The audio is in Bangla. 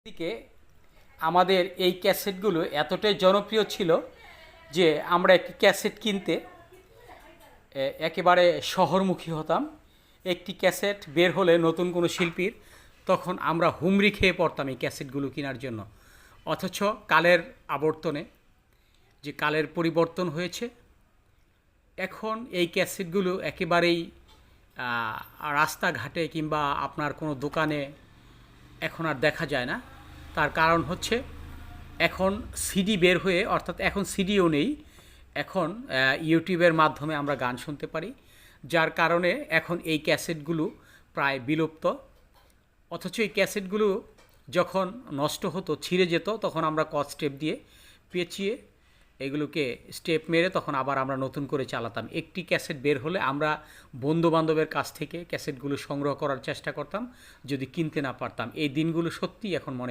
দিকে আমাদের এই ক্যাসেটগুলো এতটাই জনপ্রিয় ছিল যে আমরা একটি ক্যাসেট কিনতে একেবারে শহরমুখী হতাম। একটি ক্যাসেট বের হলে নতুন কোনো শিল্পীর, তখন আমরা হুমড়ি খেয়ে পড়তাম এই ক্যাসেটগুলো কেনার জন্য। অথচ কালের আবর্তনে যে কালের পরিবর্তন হয়েছে, এখন এই ক্যাসেটগুলো একেবারেই রাস্তাঘাটে কিংবা আপনার কোনো দোকানে এখন আর দেখা যায় না। তার কারণ হচ্ছে এখন সিডি বের হয়ে, অর্থাৎ এখন সিডিও নেই, এখন ইউটিউবের মাধ্যমে আমরা গান শুনতে পারি, যার কারণে এখন এই ক্যাসেটগুলো প্রায় বিলুপ্ত। অথচ এই ক্যাসেটগুলো যখন নষ্ট হতো, ছিঁড়ে যেত, তখন আমরা স্টেপ দিয়ে পেঁচিয়ে এগুলোকে স্টেপ মেরে তখন আবার আমরা নতুন করে চালাতাম। একটি ক্যাসেট বের হলে আমরা বন্ধুবান্ধবের কাছ থেকে ক্যাসেটগুলো সংগ্রহ করার চেষ্টা করতাম যদি কিনতে না পারতাম। এই দিনগুলো সত্যিই এখন মনে